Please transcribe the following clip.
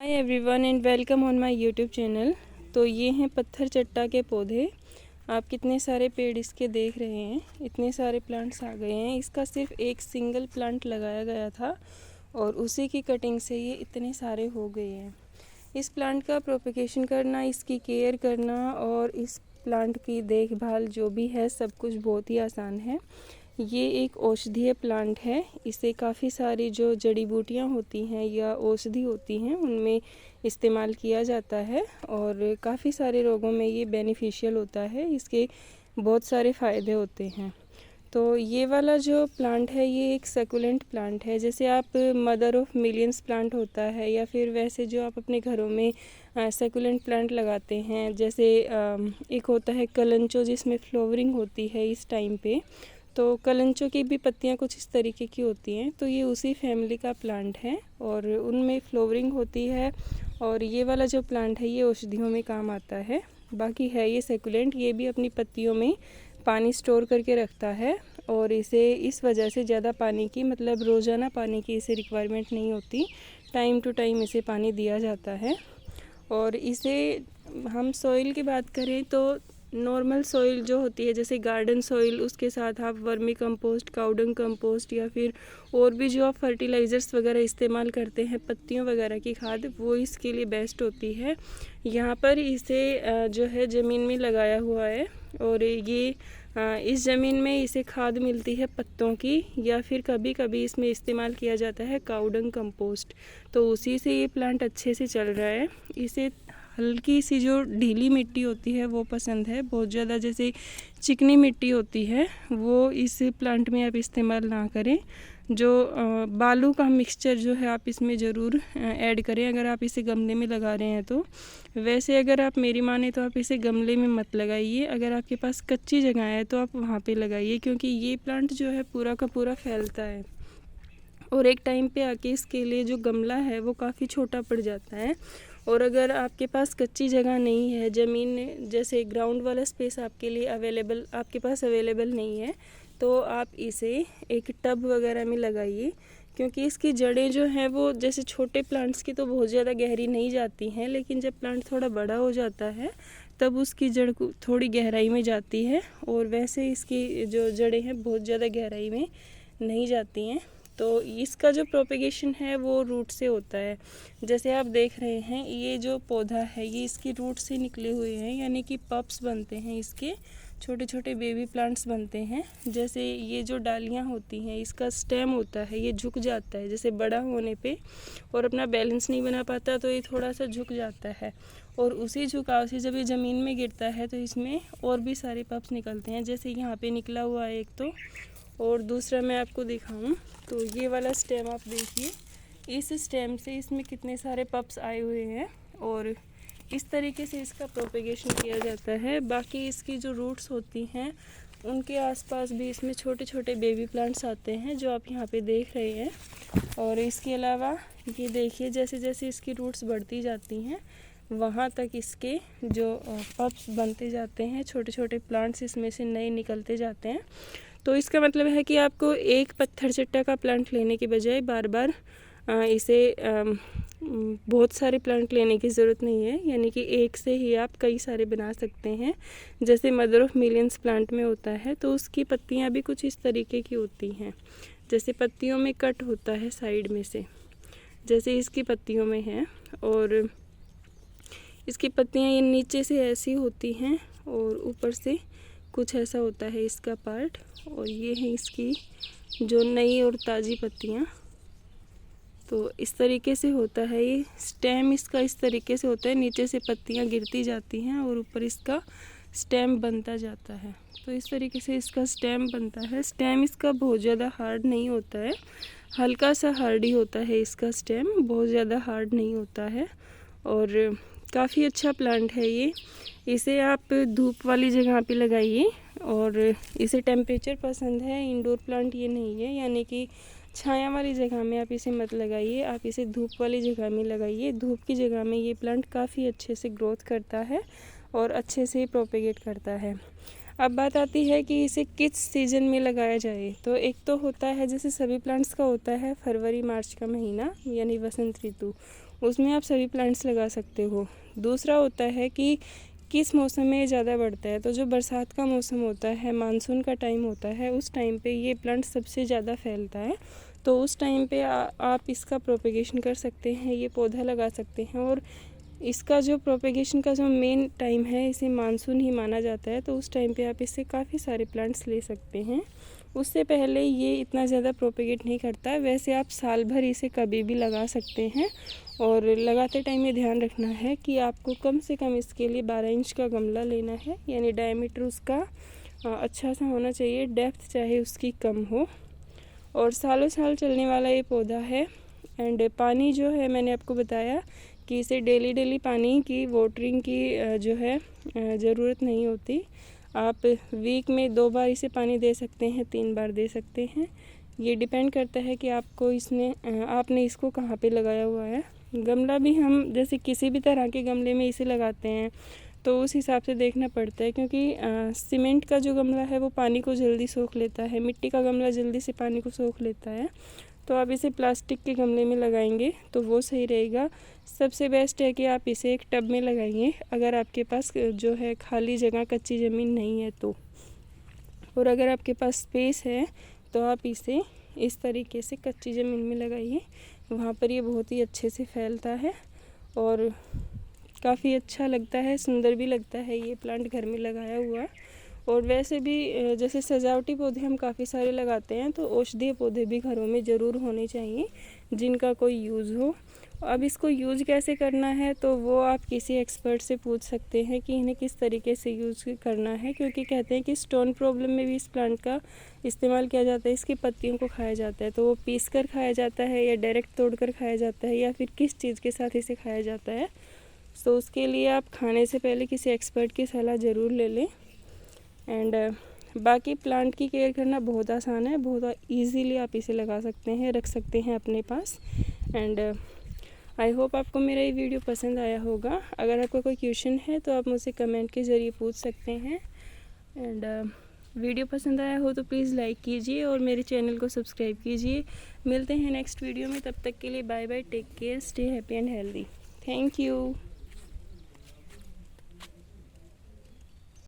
Hi everyone and welcome on my YouTube channel. तो ये हैं पत्थर चट्टा के पौधे। आप कितने सारे पेड़ इसके देख रहे हैं, इतने सारे प्लांट्स आ गए हैं। इसका सिर्फ एक सिंगल प्लांट लगाया गया था और उसी की कटिंग से ये इतने सारे हो गए हैं। इस प्लांट का प्रोपगेशन करना, इसकी केयर करना और इस प्लांट की देखभाल जो भी है सब कुछ बहुत ही आसान है। ये एक औषधीय प्लांट है। इसे काफ़ी सारी जो जड़ी बूटियाँ होती हैं या औषधि होती हैं उनमें इस्तेमाल किया जाता है और काफ़ी सारे रोगों में ये बेनिफिशियल होता है। इसके बहुत सारे फ़ायदे होते हैं। तो ये वाला जो प्लांट है ये एक सकुलेंट प्लांट है। जैसे आप मदर ऑफ मिलियंस प्लांट होता है या फिर वैसे जो आप अपने घरों में सकुलेंट प्लांट लगाते हैं, जैसे एक होता है कलंचो जिसमें फ्लावरिंग होती है इस टाइम पे। तो कलंचो की भी पत्तियां कुछ इस तरीके की होती हैं। तो ये उसी फैमिली का प्लांट है और उनमें फ्लावरिंग होती है। और ये वाला जो प्लांट है ये औषधियों में काम आता है। बाकी है ये सेकुलेंट, ये भी अपनी पत्तियों में पानी स्टोर करके रखता है और इसे इस वजह से ज़्यादा पानी की मतलब रोज़ाना पानी की इसे रिक्वायरमेंट नहीं होती। टाइम टू टाइम इसे पानी दिया जाता है। और इसे हम सॉइल की बात करें तो नॉर्मल सॉइल जो होती है जैसे गार्डन सॉइल, उसके साथ आप वर्मी कंपोस्ट, काउडंग कंपोस्ट या फिर और भी जो आप फर्टिलाइज़र्स वगैरह इस्तेमाल करते हैं, पत्तियों वगैरह की खाद, वो इसके लिए बेस्ट होती है। यहाँ पर इसे जो है ज़मीन में लगाया हुआ है और ये इस ज़मीन में इसे खाद मिलती है पत्तों की या फिर कभी कभी इसमें इस्तेमाल किया जाता है काउडंग कंपोस्ट। तो उसी से ये प्लांट अच्छे से चल रहा है। इसे हल्की सी जो ढीली मिट्टी होती है वो पसंद है, बहुत ज़्यादा जैसे चिकनी मिट्टी होती है वो इस प्लांट में आप इस्तेमाल ना करें। जो बालू का मिक्सचर जो है आप इसमें ज़रूर ऐड करें अगर आप इसे गमले में लगा रहे हैं तो। वैसे अगर आप मेरी माने तो आप इसे गमले में मत लगाइए। अगर आपके पास कच्ची जगह है तो आप वहाँ पे लगाइए, क्योंकि ये प्लांट जो है पूरा का पूरा फैलता है और एक टाइम पे आके इसके लिए जो गमला है वो काफ़ी छोटा पड़ जाता है। और अगर आपके पास कच्ची जगह नहीं है, ज़मीन जैसे ग्राउंड वाला स्पेस आपके पास अवेलेबल नहीं है, तो आप इसे एक टब वगैरह में लगाइए, क्योंकि इसकी जड़ें जो हैं वो जैसे छोटे प्लांट्स की तो बहुत ज़्यादा गहरी नहीं जाती हैं, लेकिन जब प्लांट थोड़ा बड़ा हो जाता है तब उसकी जड़ थोड़ी गहराई में जाती है और वैसे इसकी जो जड़ें हैं बहुत ज़्यादा गहराई में नहीं जाती हैं। तो इसका जो प्रोपेगेशन है वो रूट से होता है। जैसे आप देख रहे हैं ये जो पौधा है ये इसकी रूट से निकले हुए हैं, यानी कि पप्स बनते हैं, इसके छोटे छोटे बेबी प्लांट्स बनते हैं। जैसे ये जो डालियाँ होती हैं इसका स्टेम होता है ये झुक जाता है जैसे बड़ा होने पे और अपना बैलेंस नहीं बना पाता तो ये थोड़ा सा झुक जाता है और उसी झुकाव से जब ये ज़मीन में गिरता है तो इसमें और भी सारे पप्स निकलते हैं। जैसे यहाँ पे निकला हुआ है एक, तो और दूसरा मैं आपको दिखाऊं तो ये वाला स्टेम आप देखिए, इस स्टेम से इसमें कितने सारे पप्स आए हुए हैं और इस तरीके से इसका प्रोपेगेशन किया जाता है। बाकी इसकी जो रूट्स होती हैं उनके आसपास भी इसमें छोटे छोटे बेबी प्लांट्स आते हैं जो आप यहाँ पे देख रहे हैं। और इसके अलावा ये देखिए जैसे जैसे इसकी रूट्स बढ़ती जाती हैं वहाँ तक इसके जो पप्स बनते जाते हैं, छोटे छोटे प्लांट्स इसमें से नए निकलते जाते हैं। तो इसका मतलब है कि आपको एक पत्थर चट्टा का प्लांट लेने के बजाय बार बार इसे बहुत सारे प्लांट लेने की ज़रूरत नहीं है, यानी कि एक से ही आप कई सारे बना सकते हैं। जैसे मदर ऑफ मिलियंस प्लांट में होता है तो उसकी पत्तियां भी कुछ इस तरीके की होती हैं, जैसे पत्तियों में कट होता है साइड में से, जैसे इसकी पत्तियों में है। और इसकी पत्तियां ये नीचे से ऐसी होती हैं और ऊपर से कुछ ऐसा होता है इसका पार्ट। और ये है इसकी जो नई और ताज़ी पत्तियाँ। तो इस तरीके से होता है ये स्टेम, इसका इस तरीके से होता है, नीचे से पत्तियाँ गिरती जाती हैं और ऊपर इसका स्टेम बनता जाता है। तो इस तरीके से इसका स्टेम बनता है। स्टेम इसका बहुत ज़्यादा हार्ड नहीं होता है, हल्का सा हार्ड ही होता है इसका स्टेम, बहुत ज़्यादा हार्ड नहीं होता है और काफ़ी अच्छा प्लांट है ये। इसे आप धूप वाली जगह पे लगाइए और इसे टेम्परेचर पसंद है, इंडोर प्लांट ये नहीं है, यानी कि छाया वाली जगह में आप इसे मत लगाइए, आप इसे धूप वाली जगह में लगाइए। धूप की जगह में ये प्लांट काफ़ी अच्छे से ग्रोथ करता है और अच्छे से प्रोपेगेट करता है। अब बात आती है कि इसे किस सीज़न में लगाया जाए। तो एक तो होता है जैसे सभी प्लांट्स का होता है फरवरी मार्च का महीना, यानी वसंत ऋतु, उसमें आप सभी प्लांट्स लगा सकते हो। दूसरा होता है कि किस मौसम में ज़्यादा बढ़ता है, तो जो बरसात का मौसम होता है, मानसून का टाइम होता है, उस टाइम पे ये प्लांट सबसे ज़्यादा फैलता है। तो उस टाइम पे आप इसका प्रोपेगेशन कर सकते हैं, ये पौधा लगा सकते हैं। और इसका जो प्रोपेगेशन का जो मेन टाइम है, इसे मानसून ही माना जाता है। तो उस टाइम पे आप इससे काफ़ी सारे प्लांट्स ले सकते हैं। उससे पहले ये इतना ज़्यादा प्रोपेगेट नहीं करता है। वैसे आप साल भर इसे कभी भी लगा सकते हैं। और लगाते टाइम ये ध्यान रखना है कि आपको कम से कम इसके लिए 12 इंच का गमला लेना है, यानी डायमीटर उसका अच्छा सा होना चाहिए, डेप्थ चाहे उसकी कम हो। और सालों साल चलने वाला ये पौधा है। एंड पानी जो है, मैंने आपको बताया कि इसे डेली पानी की वाटरिंग की जो है ज़रूरत नहीं होती। आप वीक में 2 बार इसे पानी दे सकते हैं, 3 बार दे सकते हैं। ये डिपेंड करता है कि आपने इसको कहाँ पे लगाया हुआ है। गमला भी हम जैसे किसी भी तरह के गमले में इसे लगाते हैं तो उस हिसाब से देखना पड़ता है, क्योंकि सीमेंट का जो गमला है वो पानी को जल्दी सोख लेता है, मिट्टी का गमला जल्दी से पानी को सोख लेता है। तो आप इसे प्लास्टिक के गमले में लगाएंगे तो वो सही रहेगा। सबसे बेस्ट है कि आप इसे एक टब में लगाइए, अगर आपके पास जो है खाली जगह, कच्ची ज़मीन नहीं है तो। और अगर आपके पास स्पेस है तो आप इसे इस तरीके से कच्ची ज़मीन में लगाइए, वहाँ पर ये बहुत ही अच्छे से फैलता है और काफ़ी अच्छा लगता है, सुंदर भी लगता है ये प्लांट घर में लगाया हुआ। और वैसे भी जैसे सजावटी पौधे हम काफ़ी सारे लगाते हैं, तो औषधीय पौधे भी घरों में ज़रूर होने चाहिए जिनका कोई यूज़ हो। अब इसको यूज़ कैसे करना है तो वो आप किसी एक्सपर्ट से पूछ सकते हैं कि इन्हें किस तरीके से यूज़ करना है, क्योंकि कहते हैं कि स्टोन प्रॉब्लम में भी इस प्लांट का इस्तेमाल किया जाता है। इसकी पत्तियों को खाया जाता है, तो वो पीस कर खाया जाता है या डायरेक्ट तोड़ कर खाया जाता है, या फिर किस चीज़ के साथ इसे खाया जाता है। तो उसके लिए आप खाने से पहले किसी एक्सपर्ट की सलाह ज़रूर ले लें। एंड बाकी प्लांट की केयर करना बहुत आसान है, बहुत इजीली आप इसे लगा सकते हैं, रख सकते हैं अपने पास। एंड आई होप आपको मेरा ये वीडियो पसंद आया होगा। अगर आपको कोई क्वेश्चन है तो आप मुझसे कमेंट के ज़रिए पूछ सकते हैं। एंड वीडियो पसंद आया हो तो प्लीज़ लाइक कीजिए और मेरे चैनल को सब्सक्राइब कीजिए। मिलते हैं नेक्स्ट वीडियो में, तब तक के लिए bye bye, take care, stay happy and healthy. Thank you.